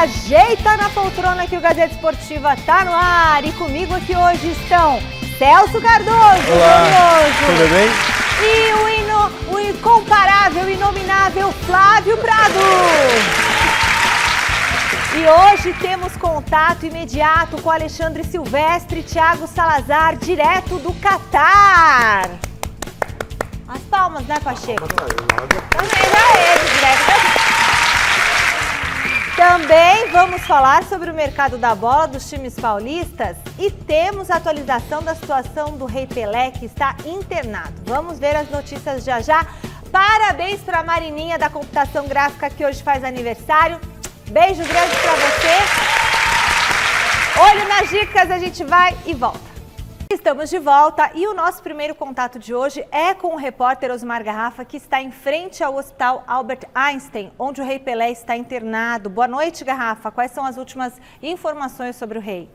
ajeita na poltrona que o Gazeta Esportiva tá no ar. E comigo aqui hoje estão Celso Cardoso. Olá, tudo bem? E o incomparável, inominável Flávio Prado. E hoje temos contato imediato com Alexandre Silvestre e Thiago Salazar, direto do Catar. As palmas, né, Pacheco? Também vamos falar sobre o mercado da bola dos times paulistas e temos a atualização da situação do Rei Pelé, que está internado. Vamos ver as notícias já já. Parabéns para a Marininha da computação gráfica, que hoje faz aniversário. Beijo grande para você. Olho nas dicas, a gente vai e volta. Estamos de volta e o nosso primeiro contato de hoje é com o repórter Osmar Garrafa, que está em frente ao Hospital Albert Einstein, onde o Rei Pelé está internado. Boa noite, Garrafa. Quais são as últimas informações sobre o Rei?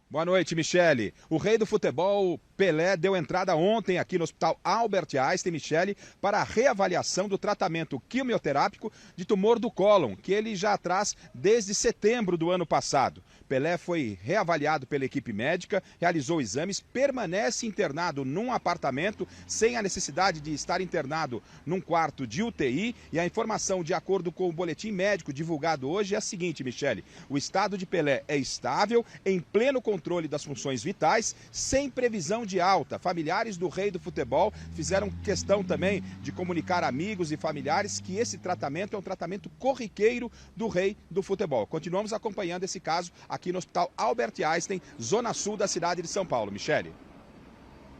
Boa noite, Michele. O rei do futebol, Pelé, deu entrada ontem aqui no Hospital Albert Einstein, Michele, para a reavaliação do tratamento quimioterápico de tumor do cólon, que ele já traz desde setembro do ano passado. Pelé foi reavaliado pela equipe médica, realizou exames, permanece internado num apartamento, sem a necessidade de estar internado num quarto de UTI. E a informação, de acordo com o boletim médico divulgado hoje, é a seguinte, Michele: o estado de Pelé é estável, em pleno controle das funções vitais, sem previsão de alta. Familiares do rei do futebol fizeram questão também de comunicar a amigos e familiares que esse tratamento é um tratamento corriqueiro do rei do futebol. Continuamos acompanhando esse caso aqui no Hospital Albert Einstein, zona sul da cidade de São Paulo. Michele.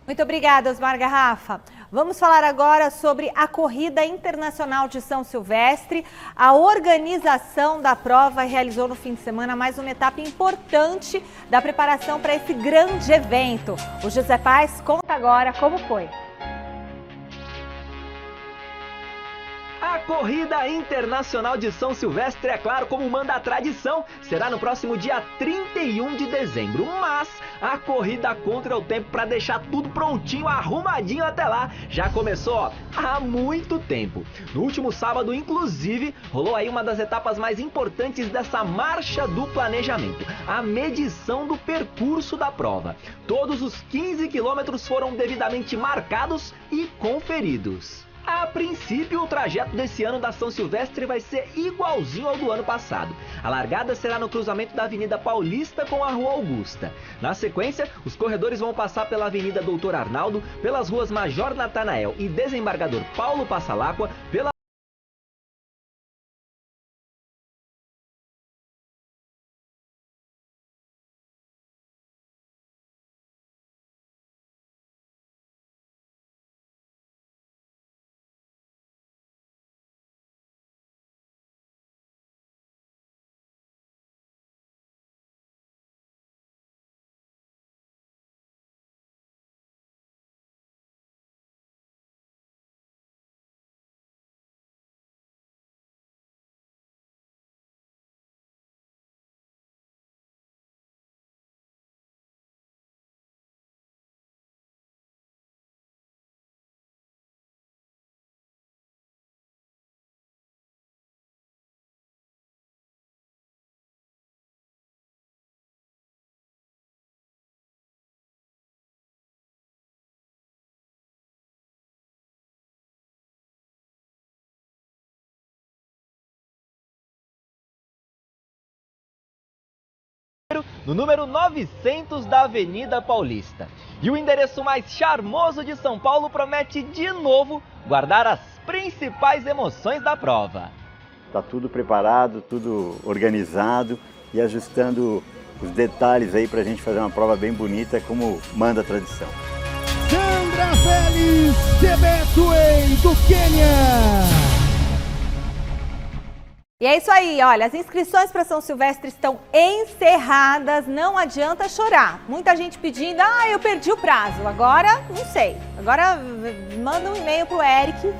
Muito obrigada, Osmar Garrafa. Vamos falar agora sobre a Corrida Internacional de São Silvestre. A organização da prova realizou no fim de semana mais uma etapa importante da preparação para esse grande evento. O José Paz conta agora como foi. A Corrida Internacional de São Silvestre, é claro, como manda a tradição, será no próximo dia 31 de dezembro. Mas a corrida contra o tempo, para deixar tudo prontinho, arrumadinho até lá, já começou há muito tempo. No último sábado, inclusive, rolou aí uma das etapas mais importantes dessa marcha do planejamento, a medição do percurso da prova. Todos os 15 quilômetros foram devidamente marcados e conferidos. A princípio, o trajeto desse ano da São Silvestre vai ser igualzinho ao do ano passado. A largada será no cruzamento da Avenida Paulista com a Rua Augusta. Na sequência, os corredores vão passar pela Avenida Doutor Arnaldo, pelas ruas Major Natanael e Desembargador Paulo Passalacqua, pela no número 900 da Avenida Paulista. E o endereço mais charmoso de São Paulo promete de novo guardar as principais emoções da prova. Está tudo preparado, tudo organizado e ajustando os detalhes aí para a gente fazer uma prova bem bonita, como manda a tradição. Sandra Félix, Betway do Quênia. E é isso aí, olha, as inscrições para São Silvestre estão encerradas, não adianta chorar. Muita gente pedindo, eu perdi o prazo, agora não sei. Agora manda um e-mail pro Eric,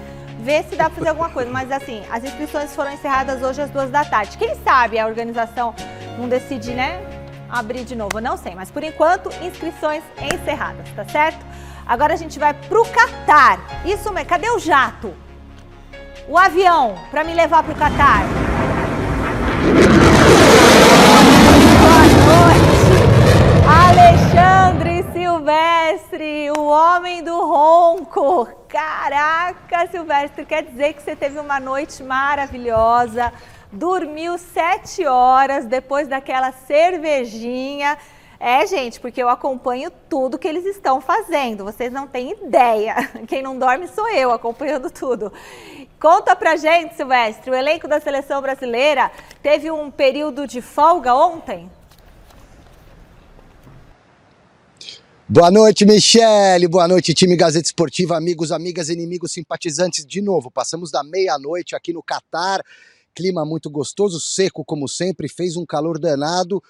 vê se dá para fazer alguma coisa. Mas assim, as inscrições foram encerradas hoje às 14h. Quem sabe a organização não decide, né, abrir de novo, não sei. Mas por enquanto, inscrições encerradas, tá certo? Agora a gente vai pro Catar. Isso mesmo, cadê o jato? O avião para me levar pro Catar. Alexandre Silvestre, o homem do ronco. Caraca, Silvestre, quer dizer que você teve uma noite maravilhosa, dormiu 7 horas depois daquela cervejinha. É, gente, porque eu acompanho tudo que eles estão fazendo, vocês não têm ideia. Quem não dorme sou eu, acompanhando tudo. Conta pra gente, Silvestre, o elenco da Seleção Brasileira teve um período de folga ontem? Boa noite, Michele. Boa noite, time Gazeta Esportiva, amigos, amigas, inimigos, simpatizantes. De novo, passamos da meia-noite aqui no Catar. Clima muito gostoso, seco como sempre, fez um calor danado.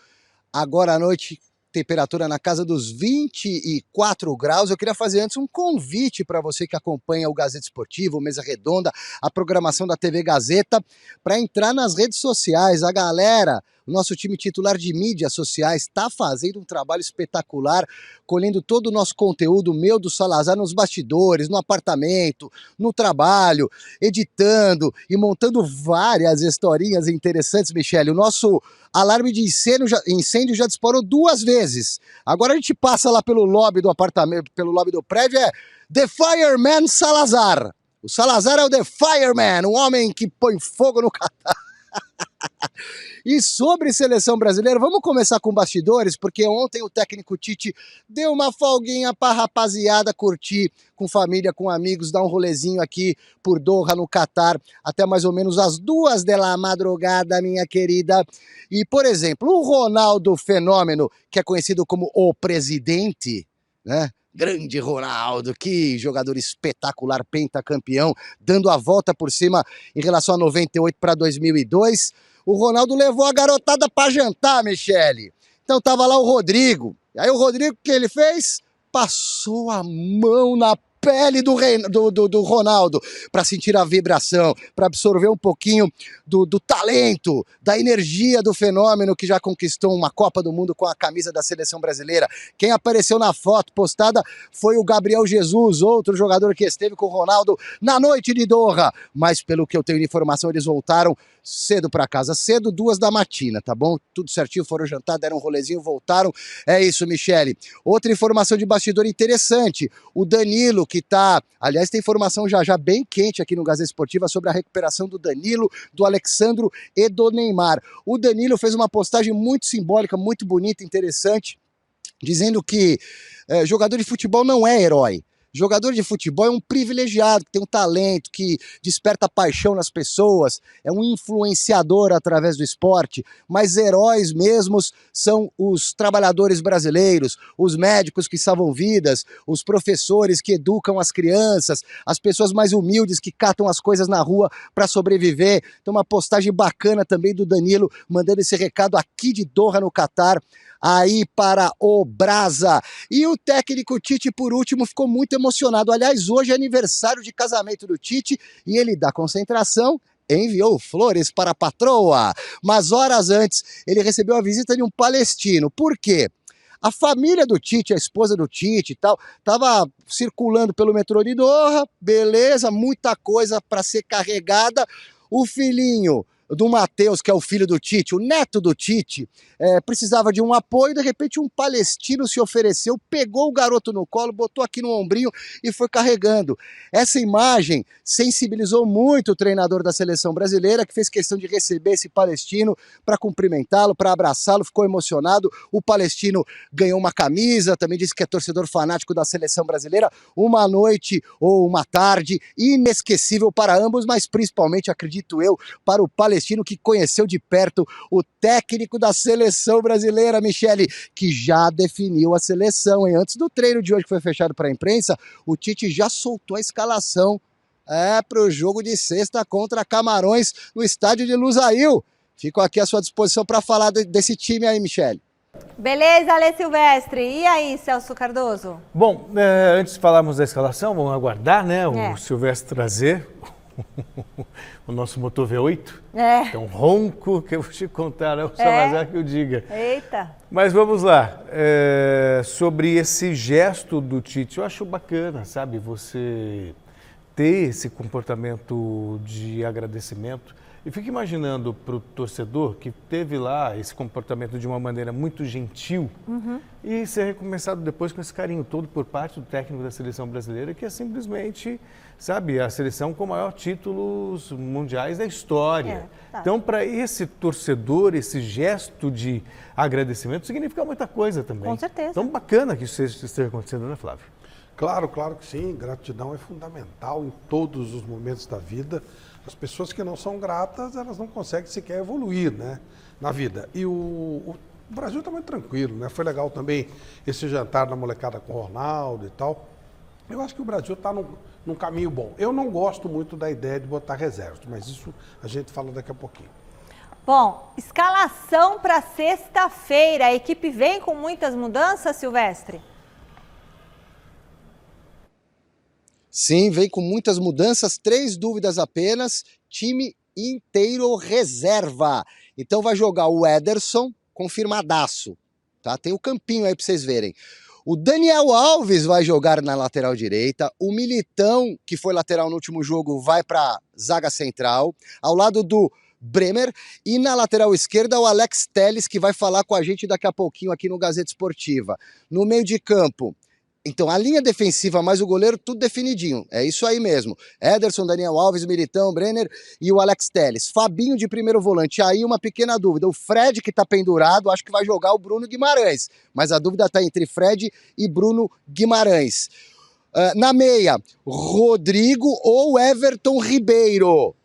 Agora à noite, temperatura na casa dos 24 graus. Eu queria fazer antes um convite para você que acompanha o Gazeta Esportivo, o Mesa Redonda, a programação da TV Gazeta, para entrar nas redes sociais. A galera, o nosso time titular de mídias sociais, está fazendo um trabalho espetacular, colhendo todo o nosso conteúdo, meu, do Salazar, nos bastidores, no apartamento, no trabalho, editando e montando várias historinhas interessantes, Michele. O nosso alarme de incêndio já disparou 2 vezes. Agora a gente passa lá pelo lobby do apartamento, pelo lobby do prédio, é The Fireman Salazar. O Salazar é o The Fireman, o homem que põe fogo no Catar. E sobre seleção brasileira, vamos começar com bastidores, porque ontem o técnico Tite deu uma folguinha pra rapaziada curtir com família, com amigos, dar um rolezinho aqui por Doha, no Catar, até mais ou menos às 2 da madrugada, minha querida. E, por exemplo, o Ronaldo Fenômeno, que é conhecido como o presidente, né? Grande Ronaldo, que jogador espetacular, pentacampeão, dando a volta por cima em relação a 98 para 2002. O Ronaldo levou a garotada para jantar, Michele. Então tava lá o Rodrigo. E aí o Rodrigo, o que ele fez? Passou a mão na pele do Ronaldo para sentir a vibração, para absorver um pouquinho do talento, da energia do Fenômeno, que já conquistou uma Copa do Mundo com a camisa da Seleção Brasileira. Quem apareceu na foto postada foi o Gabriel Jesus, outro jogador que esteve com o Ronaldo na noite de Doha. Mas pelo que eu tenho de informação, eles voltaram cedo para casa, cedo, 2 da matina, tá bom? Tudo certinho, foram jantar, deram um rolezinho, voltaram. É isso, Michele. Outra informação de bastidor interessante, o Danilo, que tá, aliás, tem informação já bem quente aqui no Gazeta Esportiva sobre a recuperação do Danilo, do Alexandro e do Neymar. O Danilo fez uma postagem muito simbólica, muito bonita, interessante, dizendo que jogador de futebol não é herói. Jogador de futebol é um privilegiado, que tem um talento, que desperta paixão nas pessoas, é um influenciador através do esporte, mas heróis mesmos são os trabalhadores brasileiros, os médicos que salvam vidas, os professores que educam as crianças, as pessoas mais humildes que catam as coisas na rua para sobreviver. Então uma postagem bacana também do Danilo, mandando esse recado aqui de Doha, no Catar, aí para o Brasa. E o técnico Tite, por último, ficou muito emocionado. Aliás, hoje é aniversário de casamento do Tite e ele, da concentração, enviou flores para a patroa. Mas horas antes, ele recebeu a visita de um palestino. Por quê? A família do Tite, a esposa do Tite e tal, estava circulando pelo metrô de Doha, beleza, muita coisa para ser carregada. O filhinho do Matheus, que é o filho do Tite, o neto do Tite, precisava de um apoio, de repente um palestino se ofereceu, pegou o garoto no colo, botou aqui no ombrinho e foi carregando. Essa imagem sensibilizou muito o treinador da seleção brasileira, que fez questão de receber esse palestino para cumprimentá-lo, para abraçá-lo, ficou emocionado. O palestino ganhou uma camisa, também disse que é torcedor fanático da seleção brasileira. Uma noite ou uma tarde inesquecível para ambos, mas principalmente, acredito eu, para o palestino, que conheceu de perto o técnico da seleção brasileira, Michele, que já definiu a seleção, hein? Antes do treino de hoje, que foi fechado para a imprensa, o Tite já soltou a escalação para o jogo de sexta contra Camarões no estádio de Lusail. Fico aqui à sua disposição para falar desse time aí, Michele. Beleza, Ale Silvestre. E aí, Celso Cardoso? Bom, antes de falarmos da escalação, vamos aguardar, né, o Silvestre trazer o nosso motor V8. É um ronco que eu vou te contar, é o Salazar que eu diga. Eita! Mas vamos lá, sobre esse gesto do Tite, eu acho bacana, sabe, você ter esse comportamento de agradecimento. E fico imaginando para o torcedor que teve lá esse comportamento de uma maneira muito gentil e ser recompensado depois com esse carinho todo por parte do técnico da seleção brasileira, que é simplesmente, sabe, a seleção com maior títulos mundiais da história. Então, para esse torcedor, esse gesto de agradecimento significa muita coisa também. Com certeza. Então, bacana que isso esteja acontecendo, né, Flávio? Claro, claro que sim. Gratidão é fundamental em todos os momentos da vida. As pessoas que não são gratas, elas não conseguem sequer evoluir, né, na vida. E o Brasil está muito tranquilo, né? Foi legal também esse jantar na molecada com o Ronaldo e tal. Eu acho que o Brasil está num caminho bom. Eu não gosto muito da ideia de botar reservas, mas isso a gente fala daqui a pouquinho. Bom, escalação para sexta-feira. A equipe vem com muitas mudanças, Silvestre? Sim, vem com muitas mudanças, 3 dúvidas apenas, time inteiro reserva. Então vai jogar o Ederson, confirmadaço, tá? Tem o campinho aí para vocês verem. O Daniel Alves vai jogar na lateral direita, o Militão, que foi lateral no último jogo, vai para zaga central, ao lado do Bremer, e na lateral esquerda o Alex Telles, que vai falar com a gente daqui a pouquinho aqui no Gazeta Esportiva. No meio de campo, então, a linha defensiva mais o goleiro, tudo definidinho. É isso aí mesmo. Ederson, Daniel Alves, Militão, Brenner e o Alex Telles. Fabinho de primeiro volante. Aí uma pequena dúvida. O Fred, que tá pendurado, acho que vai jogar o Bruno Guimarães. Mas a dúvida tá entre Fred e Bruno Guimarães. Na meia, Rodrigo ou Everton Ribeiro.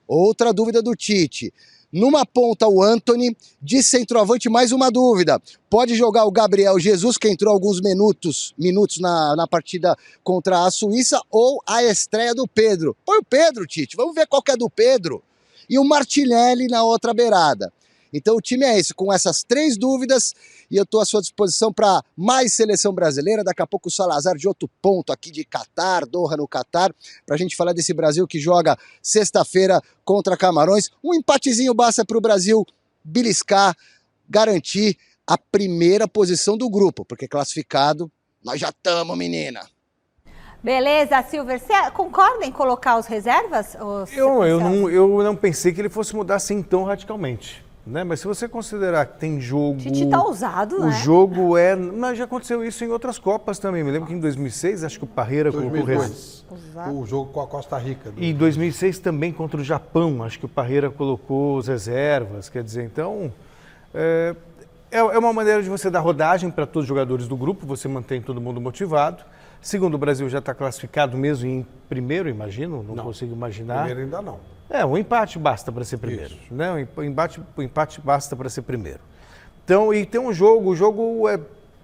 Outra dúvida do Tite. Numa ponta o Antony, de centroavante mais uma dúvida, pode jogar o Gabriel Jesus, que entrou alguns minutos na partida contra a Suíça, ou a estreia do Pedro. Põe o Pedro, Tite, vamos ver qual que é do Pedro. E o Martinelli na outra beirada. Então o time é esse, com essas 3 dúvidas, e eu estou à sua disposição para mais seleção brasileira. Daqui a pouco o Salazar de outro ponto aqui de Catar, Doha no Catar, para a gente falar desse Brasil que joga sexta-feira contra Camarões. Um empatezinho basta para o Brasil beliscar, garantir a primeira posição do grupo, porque classificado nós já estamos, menina. Beleza, Silver, você concorda em colocar os reservas? Eu não pensei que ele fosse mudar assim tão radicalmente. Né? Mas se você considerar que tem jogo... Tite tá ousado, né? O jogo é... Mas já aconteceu isso em outras Copas também. Me lembro que em 2006, acho que o Parreira colocou... O jogo com a Costa Rica. E em 2006 também contra o Japão, acho que o Parreira colocou as reservas. Quer dizer, então... É uma maneira de você dar rodagem para todos os jogadores do grupo, você mantém todo mundo motivado. Segundo, o Brasil já está classificado mesmo em primeiro, imagino, não consigo imaginar. Primeiro ainda não. O empate basta para ser primeiro, né? O empate basta para ser primeiro. Então, e tem o jogo é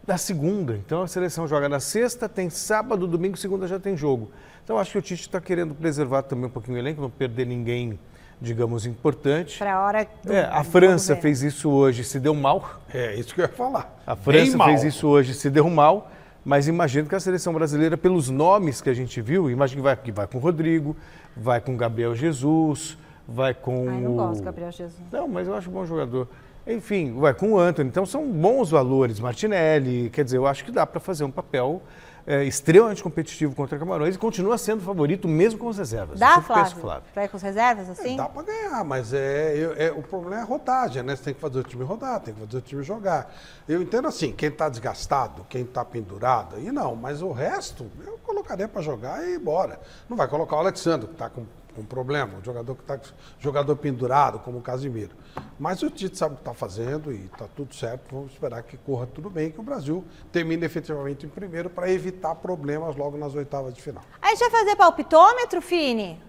da segunda, então a seleção joga na sexta, tem sábado, domingo, segunda já tem jogo. Então acho que o Tite está querendo preservar também um pouquinho o elenco, não perder ninguém, digamos, importante. Para a hora a França fez isso hoje, se deu mal. É isso que eu ia falar. A França fez isso hoje, se deu mal. Mas imagino que a seleção brasileira, pelos nomes que a gente viu, imagino que vai com o Rodrigo, vai com o Gabriel Jesus, vai com não gosto do Gabriel Jesus. Não, mas eu acho bom jogador. Enfim, vai com o Antony. Então são bons valores. Martinelli, quer dizer, eu acho que dá para fazer um papel extremamente competitivo contra Camarões e continua sendo favorito mesmo com as reservas. Dá, Flávio? Vai com as reservas, assim? Dá para ganhar, mas o problema é a rodagem, né? Você tem que fazer o time rodar, tem que fazer o time jogar. Eu entendo assim, quem está desgastado, quem está pendurado, aí não, mas o resto eu colocaria para jogar e ir embora. Não vai colocar o Alexandre, que está com problema, o jogador que está jogador pendurado, como o Casimiro. Mas o Tite sabe o que está fazendo e está tudo certo. Vamos esperar que corra tudo bem, que o Brasil termine efetivamente em primeiro para evitar problemas logo nas oitavas de final. A gente vai fazer palpitômetro, Fini?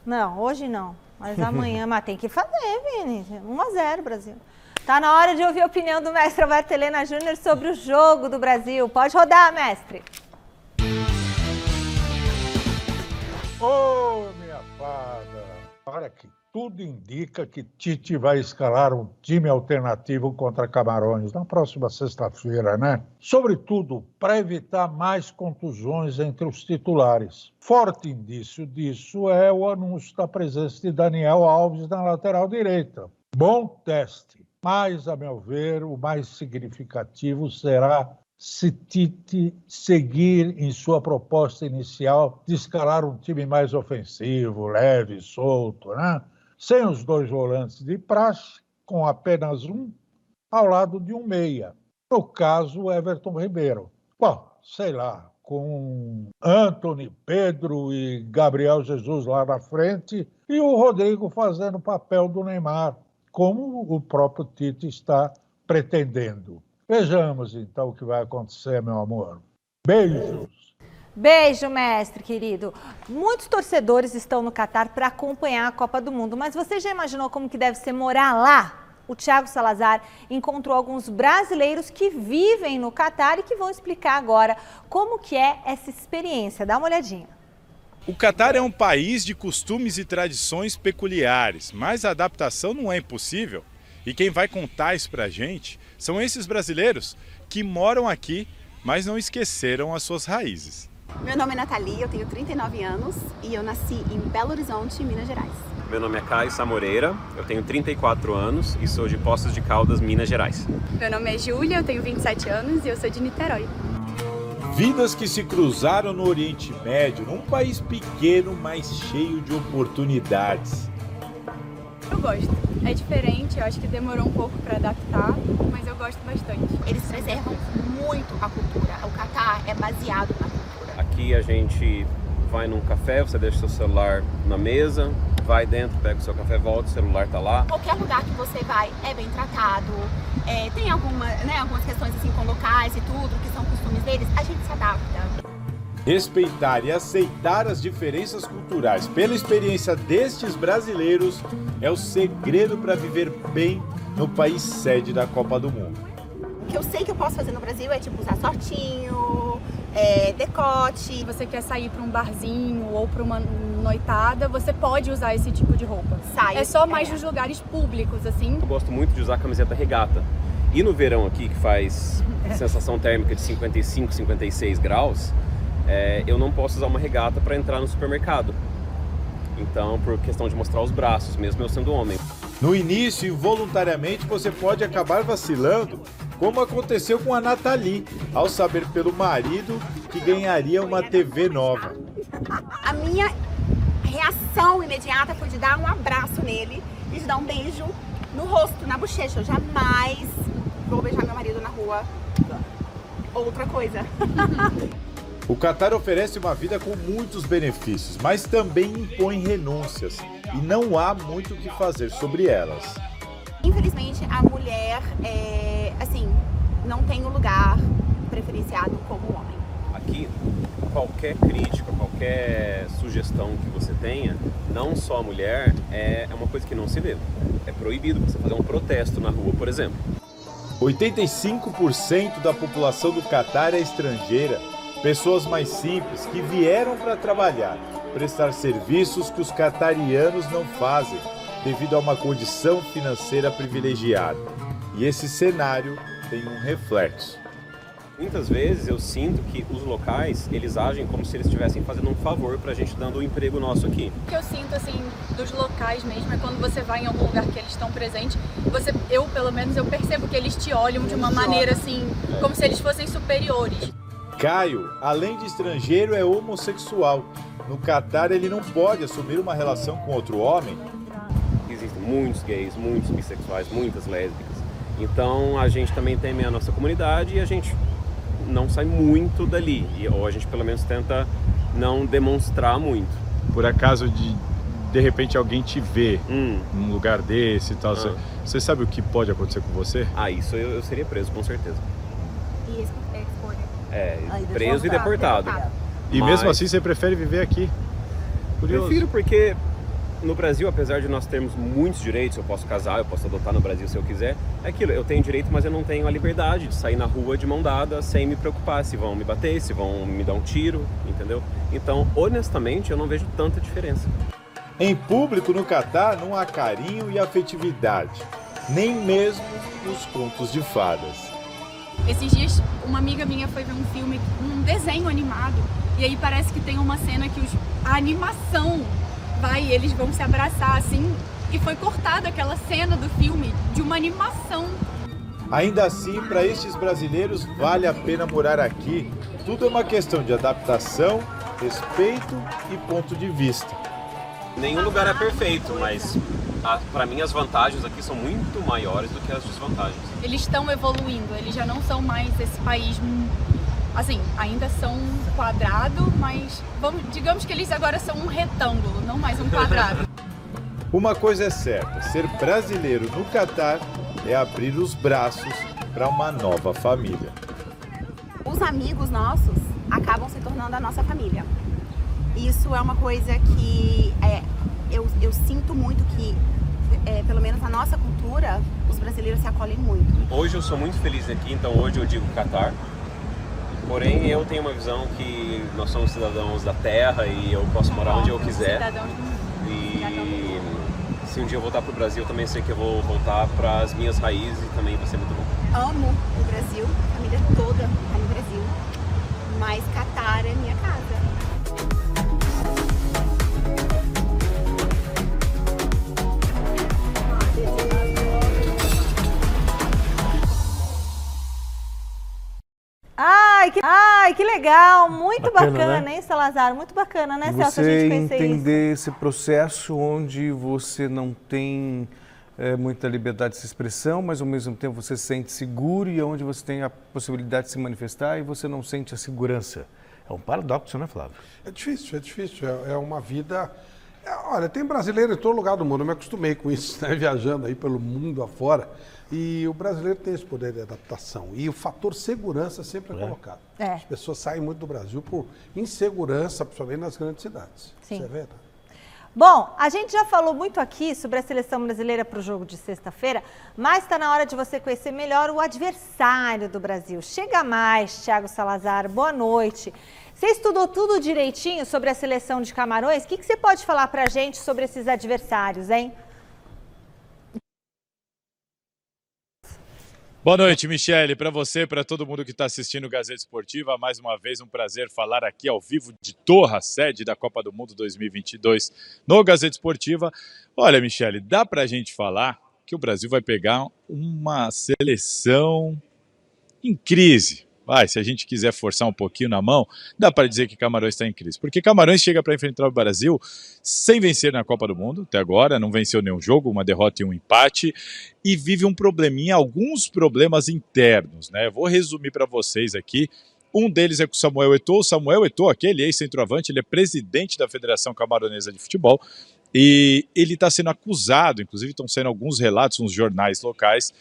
Não, hoje não. Mas amanhã, mas tem que fazer, Fini. 1-0 Brasil. Tá na hora de ouvir a opinião do mestre Alberto Helena Júnior sobre o jogo do Brasil. Pode rodar, mestre. Minha fada, olha aqui, tudo indica que Tite vai escalar um time alternativo contra Camarões na próxima sexta-feira, né? Sobretudo para evitar mais contusões entre os titulares. Forte indício disso é o anúncio da presença de Daniel Alves na lateral direita. Bom teste, mas, a meu ver, o mais significativo será se Tite seguir em sua proposta inicial de escalar um time mais ofensivo, leve, solto, né? sem os 2 volantes de praxe, com apenas um ao lado de um meia. No caso, Everton Ribeiro. Bom, sei lá, com Antony, Pedro e Gabriel Jesus lá na frente e o Rodrigo fazendo o papel do Neymar, como o próprio Tite está pretendendo. Vejamos então o que vai acontecer, meu amor. Beijos! Beijo, mestre querido. Muitos torcedores estão no Catar para acompanhar a Copa do Mundo, mas você já imaginou como que deve ser morar lá? O Thiago Salazar encontrou alguns brasileiros que vivem no Catar e que vão explicar agora como que é essa experiência. Dá uma olhadinha. O Catar é um país de costumes e tradições peculiares, mas a adaptação não é impossível. E quem vai contar isso pra gente são esses brasileiros que moram aqui, mas não esqueceram as suas raízes. Meu nome é Nathalie, eu tenho 39 anos e eu nasci em Belo Horizonte, Minas Gerais. Meu nome é Caio Samoreira, eu tenho 34 anos e sou de Poços de Caldas, Minas Gerais. Meu nome é Júlia, eu tenho 27 anos e eu sou de Niterói. Vidas que se cruzaram no Oriente Médio, num país pequeno, mas cheio de oportunidades. Eu gosto. É diferente, eu acho que demorou um pouco para adaptar, mas eu gosto bastante. Eles preservam muito a cultura. O Catar é baseado na cultura. Aqui a gente vai num café, você deixa seu celular na mesa, vai dentro, pega o seu café, volta, o celular tá lá. Qualquer lugar que você vai é bem tratado. Tem algumas questões assim com locais e tudo, que são costumes deles, a gente se adapta. Respeitar e aceitar as diferenças culturais pela experiência destes brasileiros é o segredo para viver bem no país sede da Copa do Mundo. O que eu sei que eu posso fazer no Brasil é tipo usar shortinho, decote. Você quer sair para um barzinho ou para uma noitada, você pode usar esse tipo de roupa. É só mais nos lugares públicos, assim. Eu gosto muito de usar camiseta regata. E no verão aqui, que faz sensação térmica de 55, 56 graus, eu não posso usar uma regata para entrar no supermercado. Então, por questão de mostrar os braços, mesmo eu sendo homem. No início, involuntariamente, você pode acabar vacilando, como aconteceu com a Nathalie, ao saber pelo marido que ganharia uma TV nova. A minha reação imediata foi de dar um abraço nele e de dar um beijo no rosto, na bochecha. Eu jamais vou beijar meu marido na rua. Outra coisa. O Catar oferece uma vida com muitos benefícios, mas também impõe renúncias. E não há muito o que fazer sobre elas. Infelizmente, a mulher, não tem um lugar preferenciado como o homem. Aqui, qualquer crítica, qualquer sugestão que você tenha, não só a mulher, é uma coisa que não se vê. É proibido você fazer um protesto na rua, por exemplo. 85% da população do Catar é estrangeira. Pessoas mais simples que vieram para trabalhar, prestar serviços que os catarianos não fazem, devido a uma condição financeira privilegiada. E esse cenário tem um reflexo. Muitas vezes eu sinto que os locais, eles agem como se eles estivessem fazendo um favor pra gente, dando um emprego nosso aqui. O que eu sinto, assim, dos locais mesmo, é quando você vai em algum lugar que eles estão presentes, eu, pelo menos, eu percebo que eles te olham de uma maneira, assim, como se eles fossem superiores. Caio, além de estrangeiro, é homossexual. No Catar, ele não pode assumir uma relação com outro homem. Existem muitos gays, muitos bissexuais, muitas lésbicas. Então, a gente também tem a nossa comunidade e a gente não sai muito dali. Ou a gente, pelo menos, tenta não demonstrar muito. Por acaso, de repente, alguém te vê num lugar desse e tal, você sabe o que pode acontecer com você? Isso eu seria preso, com certeza. E preso e deportado. E mesmo assim você prefere viver aqui? Curioso. Prefiro porque no Brasil, apesar de nós termos muitos direitos, eu posso casar, eu posso adotar no Brasil se eu quiser, é aquilo, eu tenho direito, mas eu não tenho a liberdade de sair na rua de mão dada sem me preocupar se vão me bater, se vão me dar um tiro, entendeu? Então, honestamente, eu não vejo tanta diferença. Em público no Catar não há carinho e afetividade, nem mesmo nos contos de fadas. Esses dias, uma amiga minha foi ver um filme, um desenho animado, e aí parece que tem uma cena que a animação eles vão se abraçar assim, e foi cortada aquela cena do filme de uma animação. Ainda assim, para estes brasileiros, vale a pena morar aqui. Tudo é uma questão de adaptação, respeito e ponto de vista. Nenhum lugar é perfeito, mas para mim as vantagens aqui são muito maiores do que as desvantagens. Eles estão evoluindo, eles já não são mais esse país, assim, ainda são um quadrado, mas digamos que eles agora são um retângulo, não mais um quadrado. Uma coisa é certa, ser brasileiro no Catar é abrir os braços para uma nova família. Os amigos nossos acabam se tornando a nossa família. Isso é uma coisa que eu sinto muito que, pelo menos na nossa cultura, os brasileiros se acolhem muito. Hoje eu sou muito feliz aqui, então hoje eu digo Catar. Porém, eu tenho uma visão que nós somos cidadãos da terra e eu posso morar onde eu quiser. E se um dia eu voltar para o Brasil, eu também sei que eu vou voltar para as minhas raízes e também vai ser muito bom. Amo o Brasil, a família toda está no Brasil, mas Catar é minha casa. Ai, que legal, muito bacana, né? hein, Salazar? Muito bacana, né, Celso, a Você gente conhecer entender isso. esse processo onde você não tem muita liberdade de expressão, mas ao mesmo tempo você se sente seguro e onde você tem a possibilidade de se manifestar e você não sente a segurança. É um paradoxo, né, Flávio? É difícil. É uma vida... olha, tem brasileiro em todo lugar do mundo, eu me acostumei com isso, né, viajando aí pelo mundo afora. E o brasileiro tem esse poder de adaptação. E o fator segurança sempre é colocado. As pessoas saem muito do Brasil por insegurança, principalmente nas grandes cidades. Sim. Isso é verdade. Bom, a gente já falou muito aqui sobre a seleção brasileira para o jogo de sexta-feira, mas está na hora de você conhecer melhor o adversário do Brasil. Chega mais, Thiago Salazar, boa noite. Você estudou tudo direitinho sobre a seleção de Camarões? O que você pode falar para a gente sobre esses adversários, hein? Boa noite, Michele, para você, para todo mundo que está assistindo o Gazeta Esportiva, mais uma vez um prazer falar aqui ao vivo de Doha, sede da Copa do Mundo 2022 no Gazeta Esportiva. Olha, Michele, dá para a gente falar que o Brasil vai pegar uma seleção em crise. Se a gente quiser forçar um pouquinho na mão, dá para dizer que Camarões está em crise. Porque Camarões chega para enfrentar o Brasil sem vencer na Copa do Mundo, até agora, não venceu nenhum jogo, uma derrota e um empate, e vive um probleminha, alguns problemas internos, né? Eu vou resumir para vocês aqui. Um deles é com o Samuel Eto'o. O Samuel Eto'o, aquele ex-centroavante, ele é presidente da Federação Camaronesa de Futebol, e ele está sendo acusado, inclusive estão sendo alguns relatos nos jornais locais,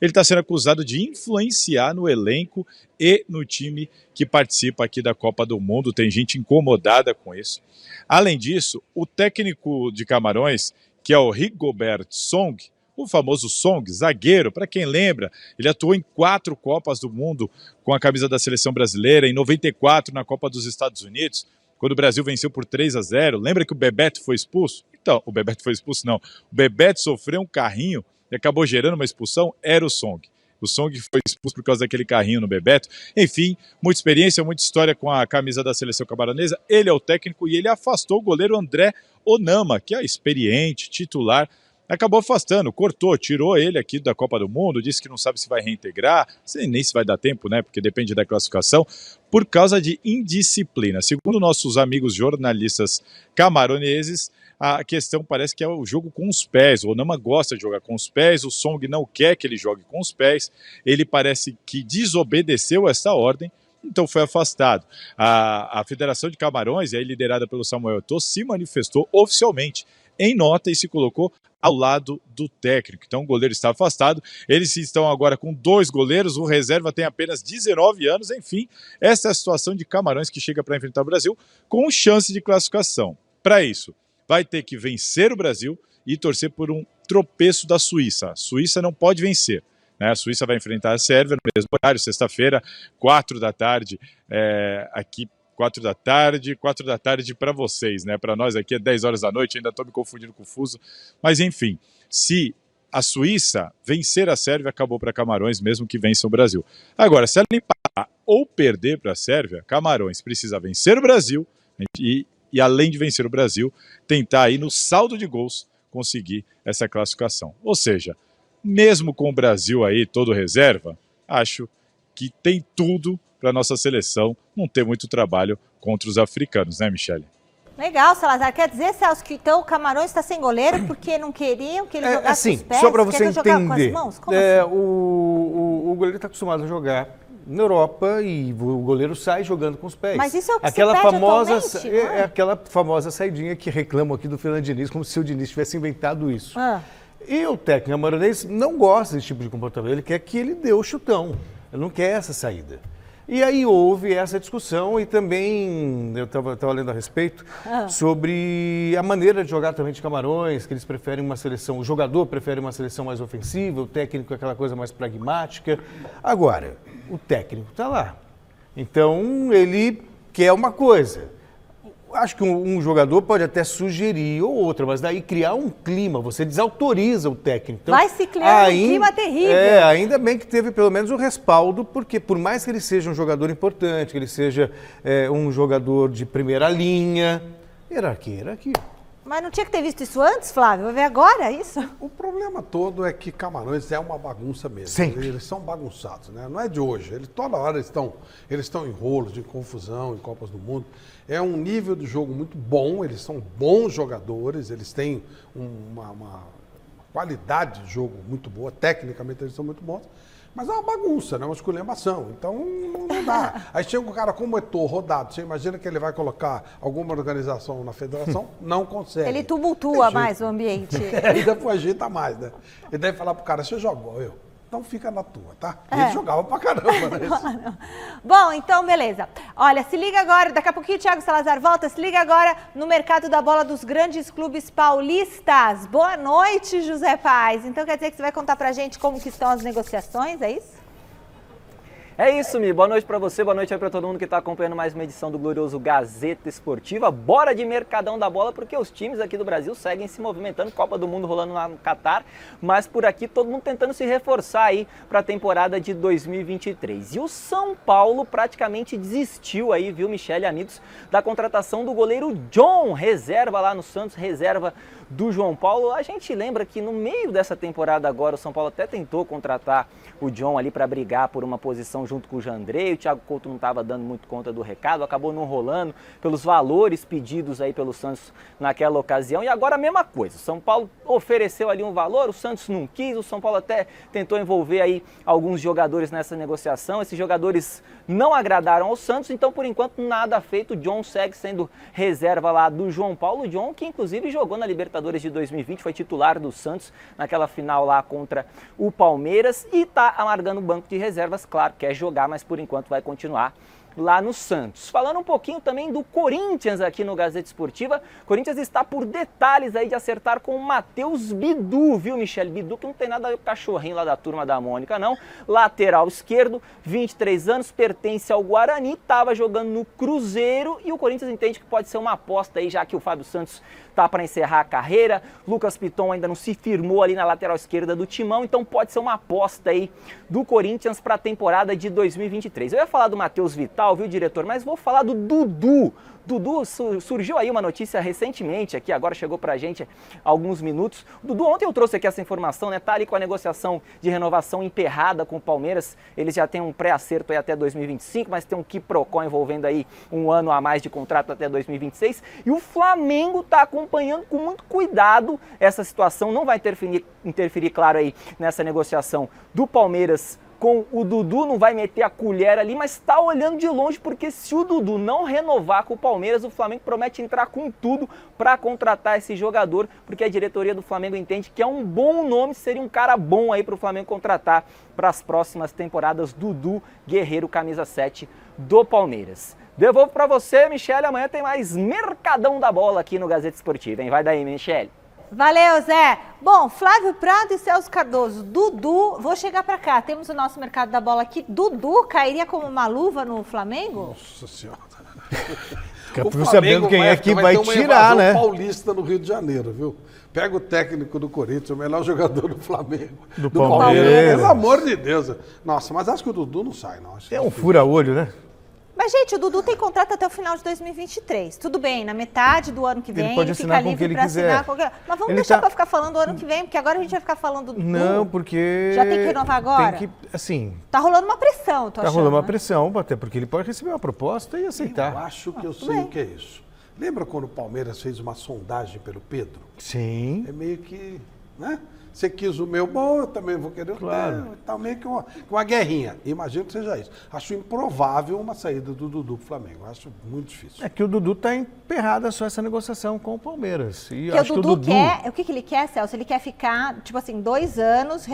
ele está sendo acusado de influenciar no elenco e no time que participa aqui da Copa do Mundo. Tem gente incomodada com isso. Além disso, o técnico de Camarões, que é o Rigobert Song, o famoso Song, zagueiro, para quem lembra, ele atuou em 4 Copas do Mundo com a camisa da seleção brasileira, em 94 na Copa dos Estados Unidos, quando o Brasil venceu por 3-0. Lembra que o Bebeto foi expulso? Então, o Bebeto foi expulso não. O Bebeto sofreu um carrinho e acabou gerando uma expulsão, era o Song. O Song foi expulso por causa daquele carrinho no Bebeto. Enfim, muita experiência, muita história com a camisa da seleção camaronesa. Ele é o técnico e ele afastou o goleiro André Onama, que é experiente, titular. Acabou afastando, cortou, tirou ele aqui da Copa do Mundo, disse que não sabe se vai reintegrar, nem se vai dar tempo, né, porque depende da classificação, por causa de indisciplina. Segundo nossos amigos jornalistas camaroneses, a questão parece que é o jogo com os pés. O Onama gosta de jogar com os pés, o Song não quer que ele jogue com os pés, ele parece que desobedeceu essa ordem, então foi afastado. A Federação de Camarões, aí liderada pelo Samuel Eto'o, se manifestou oficialmente em nota e se colocou ao lado do técnico. Então o goleiro está afastado, eles estão agora com 2 goleiros, o reserva tem apenas 19 anos, enfim, essa é a situação de Camarões que chega para enfrentar o Brasil com chance de classificação. Para isso, vai ter que vencer o Brasil e torcer por um tropeço da Suíça. A Suíça não pode vencer, né? A Suíça vai enfrentar a Sérvia no mesmo horário, sexta-feira, 4 da tarde, aqui 4 da tarde para vocês, né? Para nós aqui é 10 horas da noite, ainda estou me confundindo com o fuso. Mas enfim, se a Suíça vencer a Sérvia, acabou para Camarões, mesmo que vença o Brasil. Agora, se ela empatar ou perder para a Sérvia, Camarões precisa vencer o Brasil e além de vencer o Brasil, tentar aí no saldo de gols conseguir essa classificação. Ou seja, mesmo com o Brasil aí todo reserva, acho que tem tudo para a nossa seleção não ter muito trabalho contra os africanos, né, Michele? Legal, Salazar. Quer dizer, Celso, que então o Camarões está sem goleiro porque não queriam que ele jogasse assim, com os pés? só para você Quer que eu jogava com entender. as mãos? Como assim? O goleiro está acostumado a jogar na Europa e o goleiro sai jogando com os pés. Mas isso é o que aquela se pede famosa atualmente, não é? aquela famosa saidinha que reclamam aqui do Fernando Diniz, como se o Diniz tivesse inventado isso. E o técnico amaronense não gosta desse tipo de comportamento, ele quer que ele dê o chutão, ele não quer essa saída. E aí houve essa discussão e também, eu estava lendo a respeito, sobre a maneira de jogar também de Camarões, que eles preferem uma seleção, o jogador prefere uma seleção mais ofensiva, o técnico aquela coisa mais pragmática. Agora, o técnico está lá, então ele quer uma coisa. Acho que um jogador pode até sugerir ou outra, mas daí criar um clima, você desautoriza o técnico. Então, vai se criar um clima terrível. Ainda bem que teve pelo menos o respaldo, porque por mais que ele seja um jogador importante, que ele seja um jogador de primeira linha, hierarquia. Mas não tinha que ter visto isso antes, Flávio? Vai ver agora isso? O problema todo é que Camarões é uma bagunça mesmo. Sempre. Eles são bagunçados, né? Não é de hoje. Toda hora eles estão em rolos, em confusão, em Copas do Mundo. É um nível de jogo muito bom, eles são bons jogadores, eles têm uma qualidade de jogo muito boa, tecnicamente eles são muito bons, mas é uma bagunça, né? Uma esculhambação, então não dá. Aí chega um cara como Eto'o, rodado, você imagina que ele vai colocar alguma organização na federação? Não consegue. Ele tumultua mais o ambiente. E depois agita mais, né? E deve falar pro cara, você joga igual eu. Então fica na tua, tá? Ele jogava pra caramba, né? Bom, então beleza. Olha, se liga agora, daqui a pouquinho o Thiago Salazar volta, se liga agora no mercado da bola dos grandes clubes paulistas. Boa noite, José Paz. Então quer dizer que você vai contar pra gente como que estão as negociações, é isso? É isso, Mi. Boa noite pra você, boa noite aí pra todo mundo que tá acompanhando mais uma edição do glorioso Gazeta Esportiva. Bora de Mercadão da Bola, porque os times aqui do Brasil seguem se movimentando, Copa do Mundo rolando lá no Catar, mas por aqui todo mundo tentando se reforçar aí pra temporada de 2023. E o São Paulo praticamente desistiu aí, viu, Michele e amigos, da contratação do goleiro John, reserva lá no Santos, reserva do João Paulo. A gente lembra que no meio dessa temporada agora o São Paulo até tentou contratar o John ali para brigar por uma posição junto com o Jandrei, o Thiago Couto não estava dando muito conta do recado, acabou não rolando pelos valores pedidos aí pelo Santos naquela ocasião, e agora a mesma coisa, o São Paulo ofereceu ali um valor, o Santos não quis, o São Paulo até tentou envolver aí alguns jogadores nessa negociação, esses jogadores não agradaram ao Santos, então por enquanto nada feito, o John segue sendo reserva lá do João Paulo, o John que inclusive jogou na Libertadores de 2020, foi titular do Santos naquela final lá contra o Palmeiras e tá amargando o banco de reservas, claro, quer jogar, mas por enquanto vai continuar lá no Santos. Falando um pouquinho também do Corinthians aqui no Gazeta Esportiva, Corinthians está por detalhes aí de acertar com o Matheus Bidu, viu, Michele? Bidu que não tem nada a ver com o cachorrinho lá da turma da Mônica, não. Lateral esquerdo, 23 anos, pertence ao Guarani, estava jogando no Cruzeiro e o Corinthians entende que pode ser uma aposta aí, já que o Fábio Santos tá para encerrar a carreira, Lucas Piton ainda não se firmou ali na lateral esquerda do Timão, então pode ser uma aposta aí do Corinthians para a temporada de 2023. Eu ia falar do Matheus Vital, viu, diretor, mas vou falar do Dudu. Dudu, surgiu aí uma notícia recentemente aqui, agora chegou pra gente há alguns minutos. O Dudu, ontem eu trouxe aqui essa informação, né? Tá ali com a negociação de renovação emperrada com o Palmeiras. Eles já têm um pré-acerto aí até 2025, mas tem um quiprocó envolvendo aí um ano a mais de contrato até 2026. E o Flamengo tá acompanhando com muito cuidado essa situação. Não vai interferir, claro, aí nessa negociação do Palmeiras com o Dudu, não vai meter a colher ali, mas está olhando de longe, porque se o Dudu não renovar com o Palmeiras, o Flamengo promete entrar com tudo para contratar esse jogador, porque a diretoria do Flamengo entende que é um bom nome, seria um cara bom aí para o Flamengo contratar para as próximas temporadas. Dudu Guerreiro, camisa 7 do Palmeiras. Devolvo para você, Michele, amanhã tem mais Mercadão da Bola aqui no Gazeta Esportiva, hein? Vai daí, Michele. Valeu, Zé. Bom, Flávio Prado e Celso Cardoso. Dudu, vou chegar pra cá. Temos o nosso mercado da bola aqui. Dudu cairia como uma luva no Flamengo? Nossa Senhora. Fico sabendo quem é que vai tirar, né? Paulista no Rio de Janeiro, viu? Pega o técnico do Corinthians, o melhor jogador do Flamengo. Do Palmeiras. Pelo amor de Deus. Nossa, mas acho que o Dudu não sai, não. É um fura-olho, né? Mas, gente, o Dudu tem contrato até o final de 2023. Tudo bem, na metade do ano que vem, ele pode assinar com o que ele quiser. Mas vamos deixar para ficar falando do ano que vem, porque agora a gente vai ficar falando do Dudu. Não, porque... Já tem que renovar agora? Tem que, assim... Tá rolando uma pressão, tô achando. Tá rolando uma pressão, até porque ele pode receber uma proposta e aceitar. Eu acho que eu sei o que é isso. Lembra quando o Palmeiras fez uma sondagem pelo Pedro? Sim. É meio que, né? Você quis o meu bom, eu também vou querer o teu. Tá meio que uma guerrinha. Imagino que seja isso. Acho improvável uma saída do Dudu pro Flamengo. Acho muito difícil. É que o Dudu tá emperrada só essa negociação com o Palmeiras. E Porque o Dudu quer... O que ele quer, Celso? Ele quer ficar, tipo assim, 2 anos e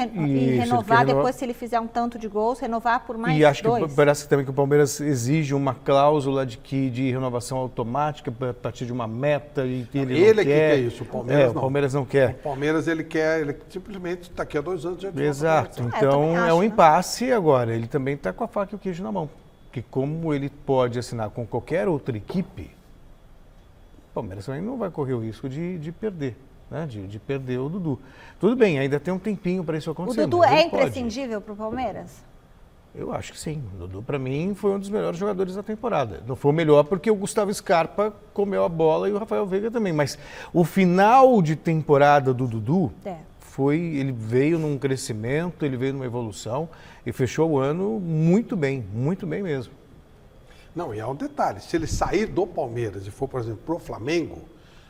renovar depois, se ele fizer um tanto de gols, renovar por mais 2. E acho que parece também que o Palmeiras exige uma cláusula de renovação automática a partir de uma meta. E ele não quer isso, o Palmeiras não. O Palmeiras não quer. O Palmeiras, ele quer... Ele simplesmente daqui a 2 anos... Exato. Então é um impasse agora. Ele também está com a faca e o queijo na mão. Porque como ele pode assinar com qualquer outra equipe, o Palmeiras também não vai correr o risco de perder, né? De perder o Dudu. Tudo bem, ainda tem um tempinho para isso acontecer. O Dudu é imprescindível para o Palmeiras? Eu acho que sim. O Dudu, para mim, foi um dos melhores jogadores da temporada. Não foi o melhor porque o Gustavo Scarpa comeu a bola e o Rafael Veiga também. Mas o final de temporada do Dudu... ele veio num crescimento, ele veio numa evolução e fechou o ano muito bem mesmo. Não, e há um detalhe, se ele sair do Palmeiras e for, por exemplo, pro Flamengo,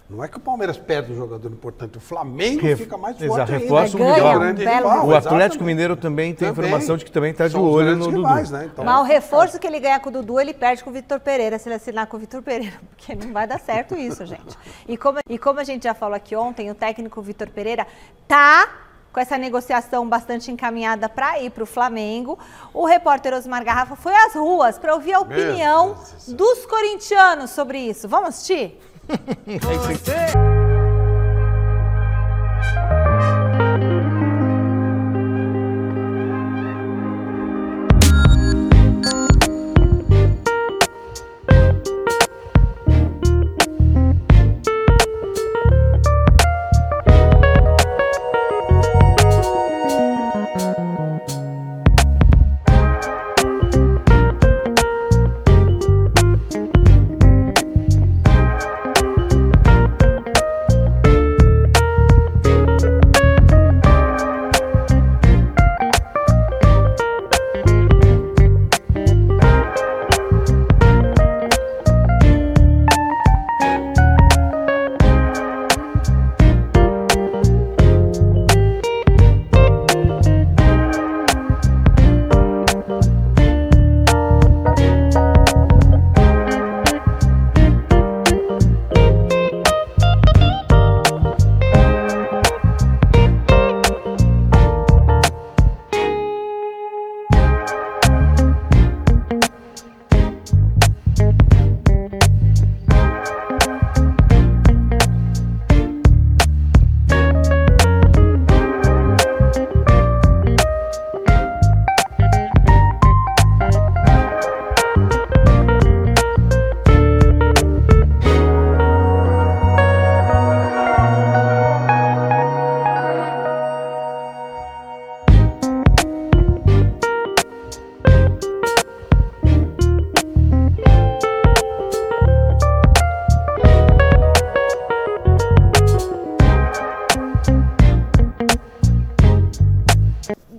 não é que o Palmeiras perde um jogador importante, o Flamengo fica mais forte ainda. Reforça o Atlético Mineiro também tem informação de que também está de olho no Dudu. Né? Então, mas o reforço que ele ganha com o Dudu, ele perde com o Vitor Pereira, se ele assinar com o Vitor Pereira, porque não vai dar certo isso, gente. E como a gente já falou aqui ontem, o técnico Vitor Pereira tá com essa negociação bastante encaminhada para ir para o Flamengo. O repórter Osmar Garrafa foi às ruas para ouvir a opinião dos corintianos sobre isso. Vamos assistir?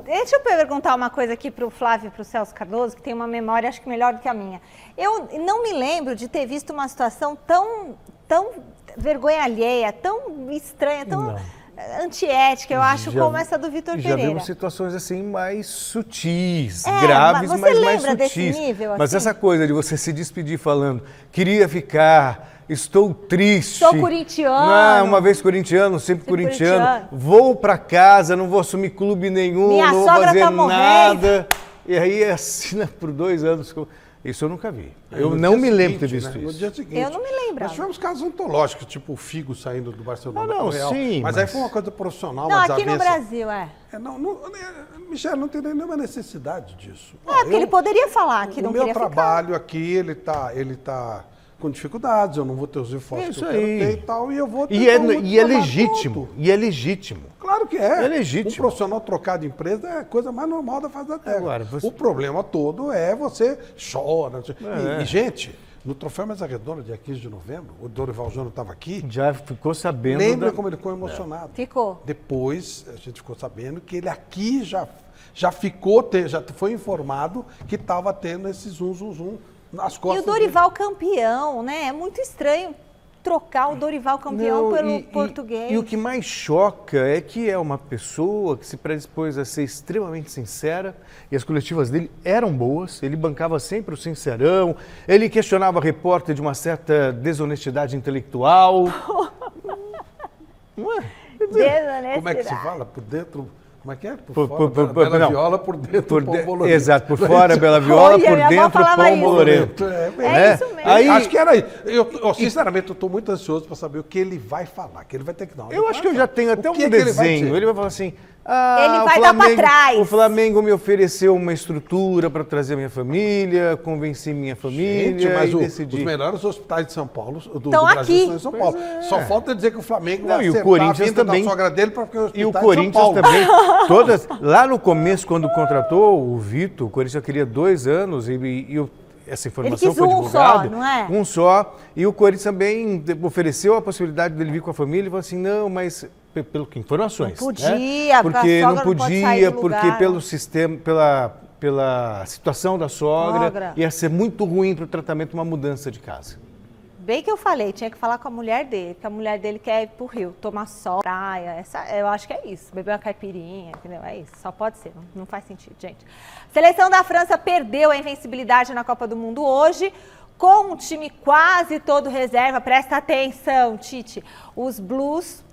Deixa eu perguntar uma coisa aqui para o Flávio e para o Celso Cardoso, que tem uma memória, acho que melhor do que a minha. Eu não me lembro de ter visto uma situação tão vergonha alheia, tão estranha, tão antiética, eu acho, como essa do Vitor Pereira. Já vimos situações assim mais sutis, graves, mas mais sutis. Você lembra desse nível? Assim? Mas essa coisa de você se despedir falando, queria ficar, estou triste. Sou corintiano. Uma vez corintiano, sempre corintiano. Vou para casa, não vou assumir clube nenhum, minha não vou sogra fazer tá nada. E aí assina por 2 anos. Isso eu nunca vi. Eu não me lembro de ter visto isso. No dia seguinte. Eu não me lembro. Nós tivemos casos antológicos, tipo o Figo saindo do Barcelona pro Real. Sim, mas aí foi uma coisa profissional, não, aqui no Brasil, Michele, não tem nenhuma necessidade disso. Porque ele poderia falar que não queria ficar. O meu trabalho aqui, ele tá com dificuldades, eu não vou ter os esforços que eu quero ter e tal, e eu vou ter E é legítimo. E é legítimo. Claro que é. É legítimo. Um profissional trocar de empresa é a coisa mais normal da face da Terra. Agora, o problema todo é você chora. E, gente, no Troféu Mesa Redonda, dia 15 de novembro, o Dorival Júnior estava aqui. Já ficou sabendo. Lembra como ele ficou emocionado? Ficou. Depois, a gente ficou sabendo que ele aqui já foi informado que estava tendo esse zum nas costas. E o Dorival campeão, né? É muito estranho trocar o Dorival campeão pelo português. E o que mais choca é que é uma pessoa que se predispôs a ser extremamente sincera, e as coletivas dele eram boas, ele bancava sempre o sincerão, ele questionava repórter de uma certa desonestidade intelectual. Não é? Como é que se fala? Por dentro... Como é que é? Por fora, bela viola, por dentro, pão bolorento. Exato, por fora, bela viola, por dentro, pão bolorento. É isso mesmo. Aí, acho que era isso. Sinceramente, eu estou muito ansioso para saber o que ele vai falar, que ele vai ter que dar. Eu acho que eu já tenho até um desenho. Ele vai falar assim... ele vai dar para trás. O Flamengo me ofereceu uma estrutura para trazer minha família, convenci minha família mas e decidi. Os melhores hospitais de São Paulo, do Brasil, aqui. Estão em São Paulo. Só falta dizer que o Flamengo vai acertar o Corinthians também, da sogra dele para porque o e o Corinthians também. Lá no começo, quando contratou o Vitor, o Corinthians queria 2 anos essa informação foi divulgada. Só, não é? Um só. E o Corinthians também ofereceu a possibilidade dele vir com a família e falou assim, não, mas pelo que informações. Não podia, porque não podia, porque pelo sistema, pela situação da sogra, ia ser muito ruim para o tratamento uma mudança de casa. Bem que eu falei, tinha que falar com a mulher dele, que a mulher dele quer ir pro Rio, tomar sol, praia, eu acho que é isso, beber uma caipirinha, entendeu? É isso, só pode ser, não faz sentido, gente. Seleção da França perdeu a invencibilidade na Copa do Mundo hoje, com um time quase todo reserva. Presta atenção, Tite. Os Blues,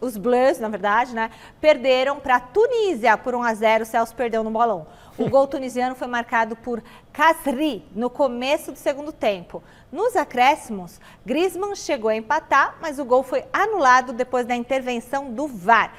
na verdade, né, perderam para a Tunísia por 1-0, o Celso perdeu no bolão. O gol tunisiano foi marcado por Khazri no começo do segundo tempo. Nos acréscimos, Griezmann chegou a empatar, mas o gol foi anulado depois da intervenção do VAR.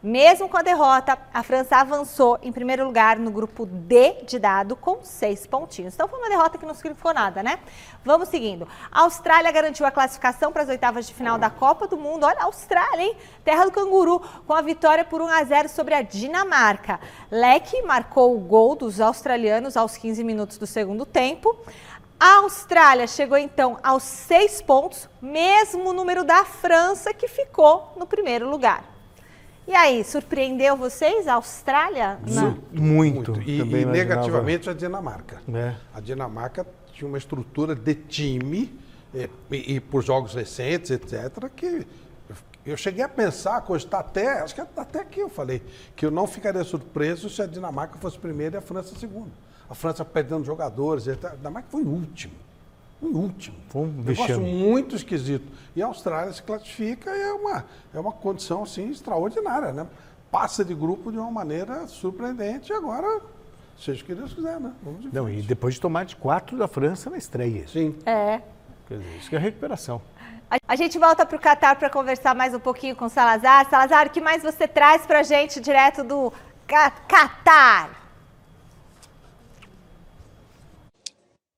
Mesmo com a derrota, a França avançou em primeiro lugar no grupo D de dado com 6 pontinhos. Então foi uma derrota que não significou nada, né? Vamos seguindo. A Austrália garantiu a classificação para as oitavas de final da Copa do Mundo. Olha a Austrália, hein? Terra do canguru, com a vitória por 1-0 sobre a Dinamarca. Leque marcou o gol dos australianos aos 15 minutos do segundo tempo. A Austrália chegou então aos 6 pontos, mesmo número da França, que ficou no primeiro lugar. E aí, surpreendeu vocês a Austrália? Muito. E negativamente a Dinamarca. A Dinamarca tinha uma estrutura de time, e por jogos recentes, etc., que eu cheguei a pensar, cogitar até, acho que até aqui eu falei, que eu não ficaria surpreso se a Dinamarca fosse primeira e a França segunda. A França perdendo jogadores, etc. A Dinamarca foi o último. Foi um negócio muito esquisito. E a Austrália se classifica e é uma condição assim, extraordinária, né? Passa de grupo de uma maneira surpreendente e agora, seja o que Deus quiser, né? Vamos Não, e depois de tomar de 4 da França na estreia. Sim. Quer dizer, isso que é recuperação. A gente volta para o Catar para conversar mais um pouquinho com o Salazar. Salazar, o que mais você traz para a gente direto do Catar?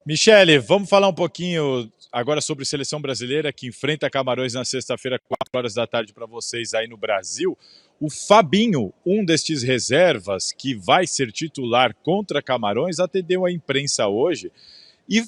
Michele, vamos falar um pouquinho agora sobre a seleção brasileira que enfrenta Camarões na sexta-feira, 16h para vocês aí no Brasil. O Fabinho, um destes reservas que vai ser titular contra Camarões, atendeu a imprensa hoje e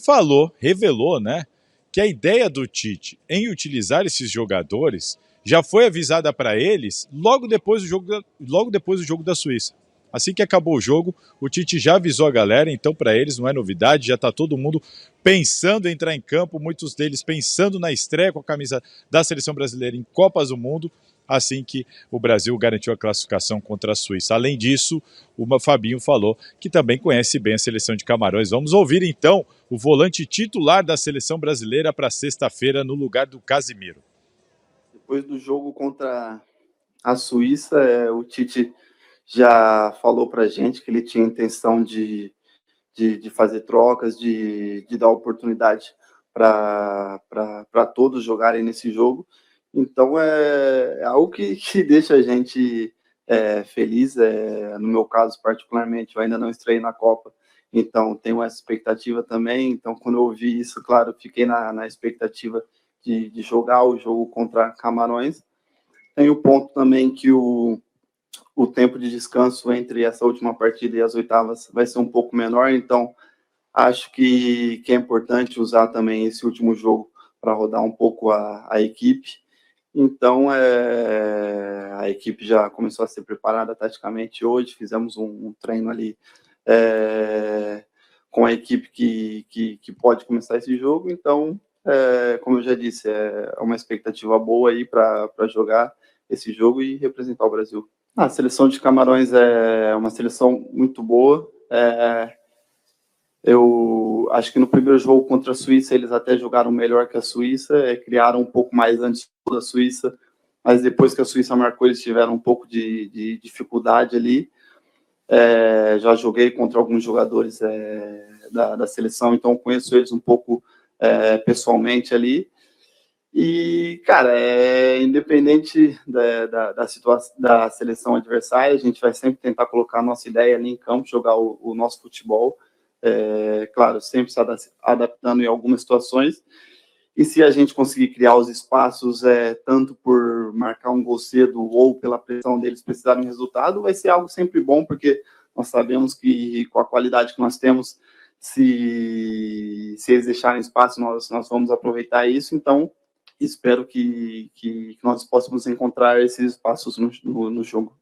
revelou, né, que a ideia do Tite em utilizar esses jogadores já foi avisada para eles logo depois do jogo da Suíça. Assim que acabou o jogo, o Tite já avisou a galera, então para eles não é novidade, já está todo mundo pensando em entrar em campo, muitos deles pensando na estreia com a camisa da seleção brasileira em Copas do Mundo, assim que o Brasil garantiu a classificação contra a Suíça. Além disso, o Fabinho falou que também conhece bem a seleção de Camarões. Vamos ouvir então o volante titular da seleção brasileira para sexta-feira no lugar do Casimiro. Depois do jogo contra a Suíça, o Tite já falou para a gente que ele tinha intenção de fazer trocas, de dar oportunidade para todos jogarem nesse jogo. Então é algo que deixa a gente feliz. No meu caso, particularmente, eu ainda não estreiei na Copa, então tenho essa expectativa também. Então, quando eu ouvi isso, claro, fiquei na expectativa de jogar o jogo contra Camarões. Tem o ponto também que o tempo de descanso entre essa última partida e as oitavas vai ser um pouco menor, então acho que é importante usar também esse último jogo para rodar um pouco a equipe. Então, a equipe já começou a ser preparada taticamente hoje, fizemos um treino ali com a equipe que pode começar esse jogo, então como eu já disse, é uma expectativa boa aí para jogar esse jogo e representar o Brasil. A seleção de Camarões é uma seleção muito boa. Eu acho que no primeiro jogo contra a Suíça eles até jogaram melhor que a Suíça, criaram um pouco mais antes da Suíça, mas depois que a Suíça marcou eles tiveram um pouco de dificuldade ali. Já joguei contra alguns jogadores da seleção, então conheço eles um pouco pessoalmente ali. E, cara, independente da situação da seleção adversária, a gente vai sempre tentar colocar a nossa ideia ali em campo, jogar o nosso futebol. Claro, sempre se adaptando em algumas situações. E se a gente conseguir criar os espaços, tanto por marcar um gol cedo ou pela pressão deles precisarem de resultado, vai ser algo sempre bom, porque nós sabemos que com a qualidade que nós temos, se eles deixarem espaço, nós vamos aproveitar isso. Então, espero que nós possamos encontrar esses espaços no jogo.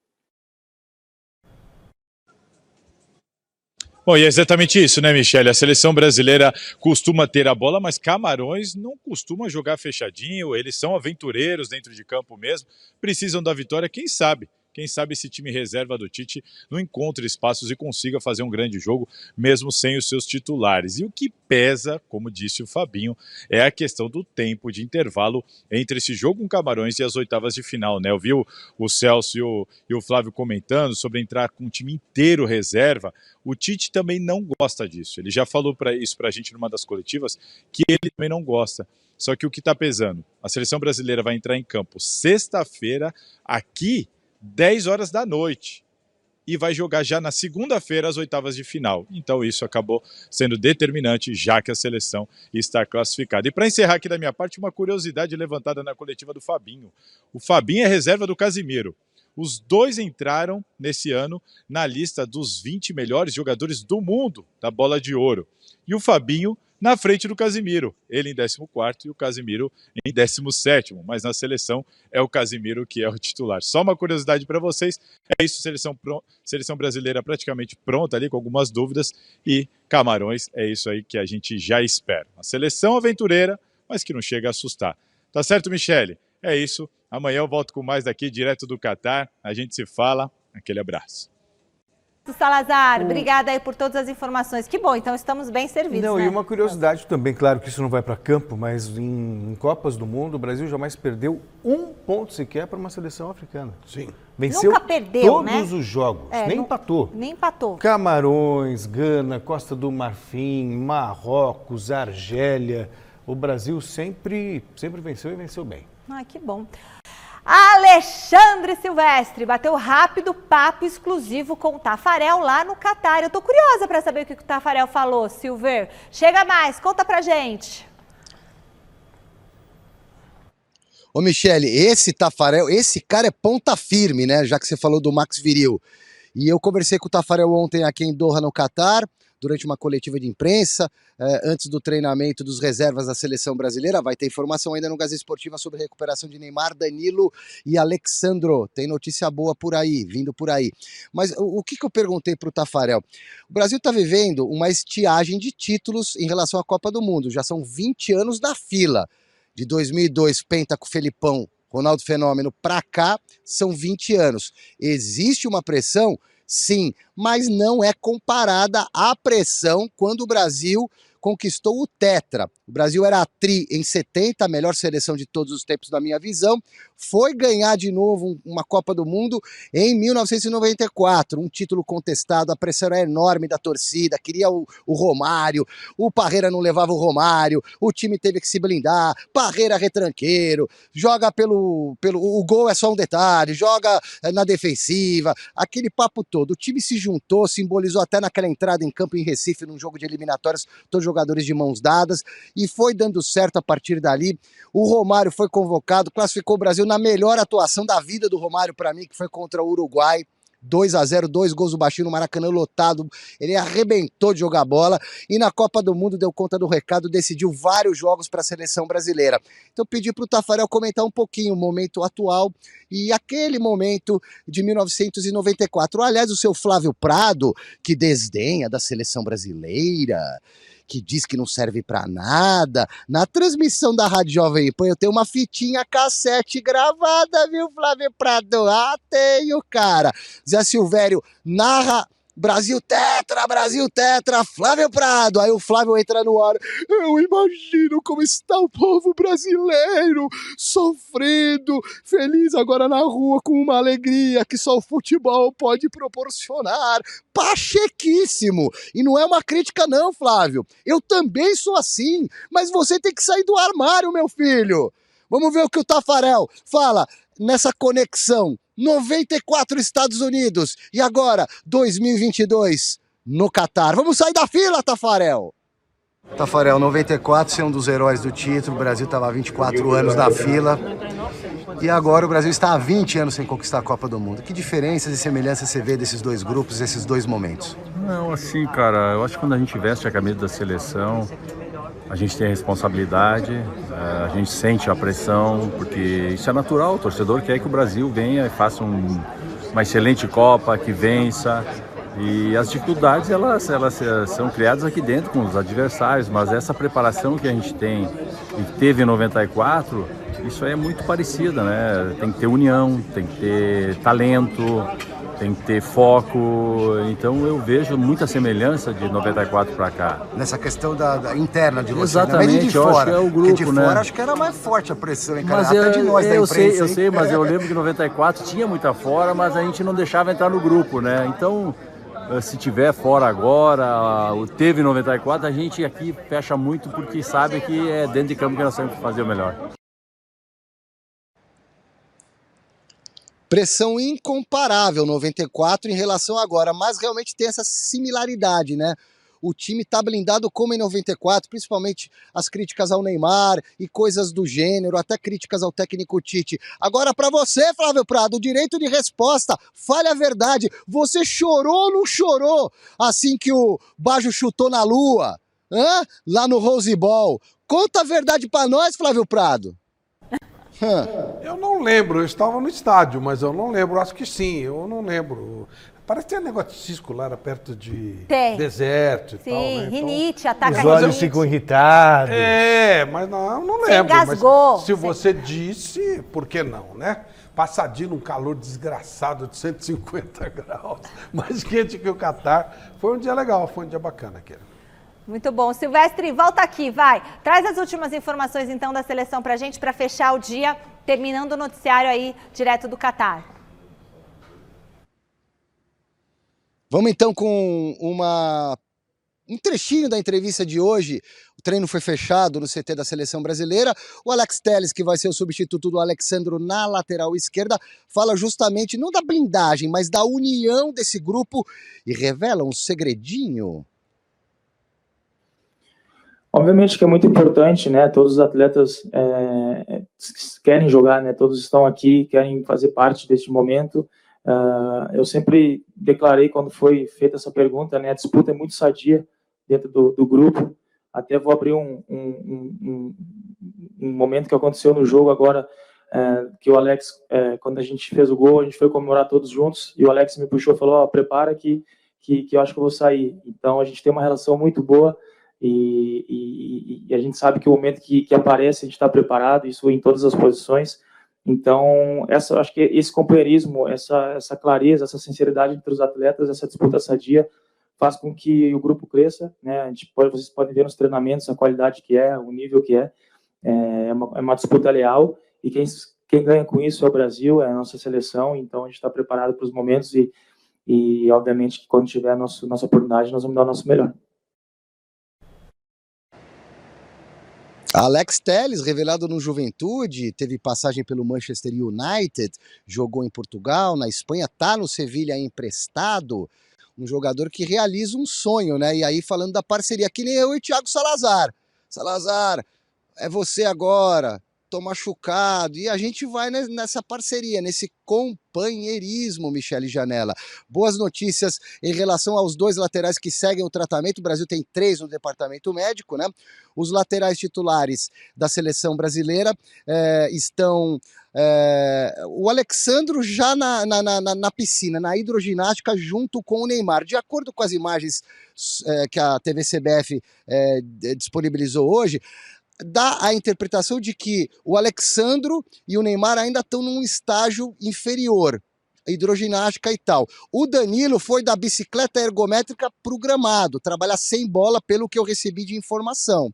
Bom, e é exatamente isso, né, Michele? A seleção brasileira costuma ter a bola, mas Camarões não costuma jogar fechadinho, eles são aventureiros dentro de campo mesmo, precisam da vitória, quem sabe esse time reserva do Tite não encontre espaços e consiga fazer um grande jogo, mesmo sem os seus titulares. E o que pesa, como disse o Fabinho, é a questão do tempo de intervalo entre esse jogo com Camarões e as oitavas de final, né? Eu vi o Celso e o Flávio comentando sobre entrar com o time inteiro reserva. O Tite também não gosta disso. Ele já falou isso pra gente numa das coletivas, que ele também não gosta. Só que o que está pesando? A seleção brasileira vai entrar em campo sexta-feira, aqui, 10 horas da noite, e vai jogar já na segunda-feira as oitavas de final. Então isso acabou sendo determinante, já que a seleção está classificada. E para encerrar aqui da minha parte, uma curiosidade levantada na coletiva do Fabinho. O Fabinho é reserva do Casimiro. Os dois entraram nesse ano na lista dos 20 melhores jogadores do mundo da Bola de Ouro. E o Fabinho na frente do Casimiro, ele em 14º e o Casimiro em 17º, mas na seleção é o Casimiro que é o titular. Só uma curiosidade para vocês, é isso, seleção brasileira praticamente pronta ali, com algumas dúvidas, e Camarões é isso aí que a gente já espera. Uma seleção aventureira, mas que não chega a assustar. Tá certo, Michele? É isso, amanhã eu volto com mais daqui, direto do Catar, a gente se fala, aquele abraço. Salazar, obrigada aí por todas as informações. Que bom, então estamos bem servidos, Não, né? E uma curiosidade também, claro que isso não vai para campo, mas em Copas do Mundo, o Brasil jamais perdeu um ponto sequer para uma seleção africana. Sim. Venceu Nunca perdeu, todos os jogos, nem empatou. Nem empatou. Camarões, Gana, Costa do Marfim, Marrocos, Argélia. O Brasil sempre venceu e venceu bem. Ah, que bom. Alexandre Silvestre bateu rápido papo exclusivo com o Tafarel lá no Catar. Eu tô curiosa para saber o que o Tafarel falou, Silver. Chega mais, conta pra gente. Ô Michele, esse Tafarel, esse cara é ponta firme, né? Já que você falou do Max Viril. E eu conversei com o Tafarel ontem aqui em Doha, no Catar, durante uma coletiva de imprensa, antes do treinamento dos reservas da seleção brasileira. Vai ter informação ainda no Gazeta Esportiva sobre a recuperação de Neymar, Danilo e Alexandro. Tem notícia boa por aí, vindo por aí. Mas o que eu perguntei para o Tafarel? O Brasil está vivendo uma estiagem de títulos em relação à Copa do Mundo. Já são 20 anos da fila. De 2002, penta com o Felipão, Ronaldo Fenômeno, para cá, são 20 anos. Existe uma pressão? Sim, mas não é comparada à pressão quando o Brasil conquistou o Tetra. O Brasil era a tri em 70, a melhor seleção de todos os tempos na minha visão. Foi ganhar de novo uma Copa do Mundo em 1994, um título contestado, a pressão era enorme da torcida, queria o Romário, o Parreira não levava o Romário, o time teve que se blindar, Parreira retranqueiro, joga o gol é só um detalhe, joga na defensiva, aquele papo todo. O time se juntou, simbolizou até naquela entrada em campo em Recife, num jogo de eliminatórias, todos os jogadores de mãos dadas, e foi dando certo a partir dali. O Romário foi convocado, classificou o Brasil na melhor atuação da vida do Romário para mim, que foi contra o Uruguai, 2-0, 2 gols do Baixinho no Maracanã lotado, ele arrebentou de jogar bola, e na Copa do Mundo deu conta do recado, decidiu vários jogos para a seleção brasileira. Então pedi para o Tafarel comentar um pouquinho o momento atual e aquele momento de 1994. Aliás, o seu Flávio Prado, que desdenha da seleção brasileira, que diz que não serve pra nada. Na transmissão da Rádio Jovem Pan eu tenho uma fitinha cassete gravada, viu, Flávio Prado? Ah, tenho, cara. Zé Silvério narra Brasil Tetra, Flávio Prado. Aí o Flávio entra no ar. Eu imagino como está o povo brasileiro, sofrendo, feliz agora na rua com uma alegria que só o futebol pode proporcionar. Pachequíssimo. E não é uma crítica não, Flávio. Eu também sou assim, mas você tem que sair do armário, meu filho. Vamos ver o que o Tafarel fala nessa conexão. 94 Estados Unidos e agora 2022 no Catar. Vamos sair da fila, Tafarel! Tafarel, 94, você é um dos heróis do título, o Brasil estava há 24 anos na fila e agora o Brasil está há 20 anos sem conquistar a Copa do Mundo. Que diferenças e semelhanças você vê desses dois grupos, desses dois momentos? Não, assim, cara, eu acho que quando a gente veste a camisa da seleção, a gente tem a responsabilidade, a gente sente a pressão, porque isso é natural, o torcedor quer que o Brasil venha e faça uma excelente Copa, que vença. E as dificuldades, elas são criadas aqui dentro com os adversários, mas essa preparação que a gente tem e teve em 94, isso aí é muito parecida, né? Tem que ter união, tem que ter talento, tem que ter foco, então eu vejo muita semelhança de 94 para cá. Nessa questão da interna de vocês, exatamente, né? De eu fora, acho que é o grupo, de né? fora acho que era mais forte a pressão, hein, cara? Mas Até de nós da imprensa. Eu sei, mas eu lembro que 94 tinha muita fora, mas a gente não deixava entrar no grupo, né? Então, se tiver fora agora, teve 94, a gente aqui fecha muito porque sabe que é dentro de campo que nós temos que fazer o melhor. Pressão incomparável, 94 em relação a agora, mas realmente tem essa similaridade, né? O time tá blindado como em 94, principalmente as críticas ao Neymar e coisas do gênero, até críticas ao técnico Tite. Agora para você, Flávio Prado, o direito de resposta, fale a verdade. Você chorou ou não chorou assim que o Baggio chutou na lua? Lá no Rose Bowl. Conta a verdade para nós, Flávio Prado. Eu não lembro, eu estava no estádio, mas eu não lembro, acho que sim, eu não lembro. Parece que tem um negócio de cisco lá perto de deserto e tal, né? Rinite, ataca os olhos ficam irritados. Mas não lembro. Engasgou. Mas se você disse, por que não, né? Passadinho num calor desgraçado de 150 graus, mais quente que o Catar. Foi um dia legal, foi um dia bacana aquele. Muito bom. Silvestre, volta aqui, vai. Traz as últimas informações, então, da seleção pra gente, pra fechar o dia, terminando o noticiário aí, direto do Catar. Vamos, então, com um trechinho da entrevista de hoje. O treino foi fechado no CT da Seleção Brasileira. O Alex Telles, que vai ser o substituto do Alexandro na lateral esquerda, fala justamente, não da blindagem, mas da união desse grupo e revela um segredinho. Obviamente que é muito importante, né? Todos os atletas querem jogar, né? Todos estão aqui, querem fazer parte deste momento. Eu sempre declarei quando foi feita essa pergunta, né? A disputa é muito sadia dentro do grupo. Até vou abrir um momento que aconteceu no jogo agora, que o Alex, quando a gente fez o gol, a gente foi comemorar todos juntos e o Alex me puxou e falou: prepara que eu acho que eu vou sair. Então a gente tem uma relação muito boa. E a gente sabe que o momento que aparece, a gente está preparado, isso em todas as posições. Então, acho que esse companheirismo, essa clareza, essa sinceridade entre os atletas, essa disputa sadia, faz com que o grupo cresça, né? Vocês podem ver nos treinamentos a qualidade que é, o nível que é. É uma disputa leal, e quem ganha com isso é o Brasil, é a nossa seleção. Então, a gente está preparado para os momentos e obviamente, que quando tiver a nossa oportunidade, nós vamos dar o nosso melhor. Alex Telles, revelado no Juventude, teve passagem pelo Manchester United, jogou em Portugal, na Espanha, tá no Sevilha emprestado, um jogador que realiza um sonho, né? E aí falando da parceria, que nem eu e Thiago Salazar. Salazar, é você agora, tô machucado. E a gente vai nessa parceria, nesse companheirismo, Michele Janela. Boas notícias em relação aos 2 laterais que seguem o tratamento. O Brasil tem 3 no departamento médico, né? Os laterais titulares da seleção brasileira estão... o Alexandro já na piscina, na hidroginástica, junto com o Neymar. De acordo com as imagens que a TV CBF disponibilizou hoje, dá a interpretação de que o Alexandro e o Neymar ainda estão num estágio inferior, hidroginástica e tal. O Danilo foi da bicicleta ergométrica para o gramado, trabalha sem bola, pelo que eu recebi de informação.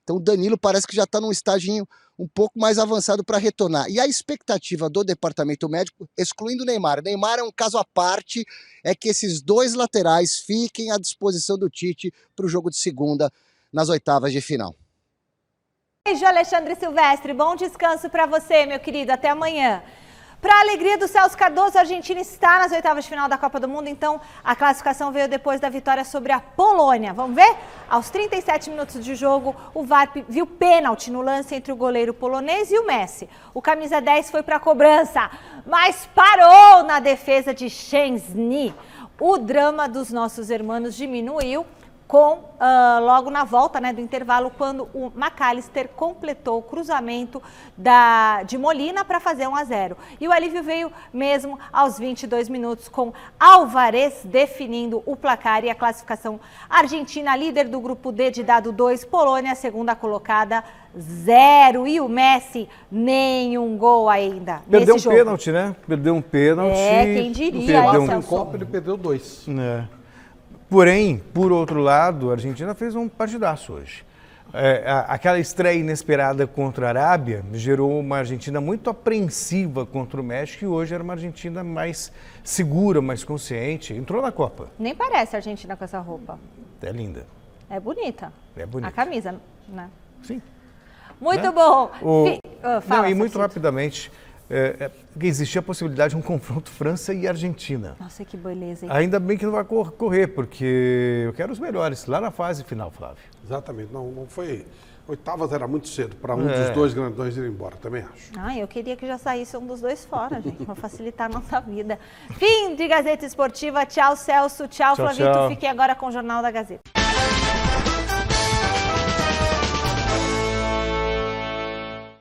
Então o Danilo parece que já está num estágio um pouco mais avançado para retornar. E a expectativa do departamento médico, excluindo o Neymar, Neymar é um caso à parte, é que esses 2 laterais fiquem à disposição do Tite para o jogo de segunda, nas oitavas de final. Beijo, Alexandre Silvestre. Bom descanso para você, meu querido. Até amanhã. Para a alegria do Celso Cardoso, a Argentina está nas oitavas de final da Copa do Mundo, então a classificação veio depois da vitória sobre a Polônia. Vamos ver? Aos 37 minutos de jogo, o VAR viu pênalti no lance entre o goleiro polonês e o Messi. O camisa 10 foi para a cobrança, mas parou na defesa de Szczęsny. O drama dos nossos irmãos diminuiu logo na volta, né, do intervalo, quando o McAllister completou o cruzamento de Molina para fazer 1-0. E o alívio veio mesmo aos 22 minutos, com Álvarez definindo o placar e a classificação. Argentina, líder do grupo D de dado 2, Polônia, segunda colocada, 0. E o Messi, nenhum gol ainda. Perdeu nesse um jogo. pênalti, né? Perdeu um pênalti. Quem diria. Perdeu um Copa, ele perdeu 2. Porém, por outro lado, a Argentina fez um partidaço hoje. Aquela estreia inesperada contra a Arábia gerou uma Argentina muito apreensiva contra o México, e hoje era uma Argentina mais segura, mais consciente. Entrou na Copa. Nem parece a Argentina com essa roupa. É linda. É bonita. É bonita. A camisa, né? Sim. Muito Né? bom. Não, e muito rapidamente, existia a possibilidade de um confronto França e Argentina. Nossa, que beleza, hein? Ainda bem que não vai correr, porque eu quero os melhores lá na fase final, Flávio. Exatamente, não foi... Oitavas era muito cedo para um dos 2 grandões ir embora, também acho. Eu queria que já saísse um dos 2 fora, gente, para facilitar a nossa vida. Fim de Gazeta Esportiva. Tchau, Celso. Tchau, Flavito. Fiquem agora com o Jornal da Gazeta.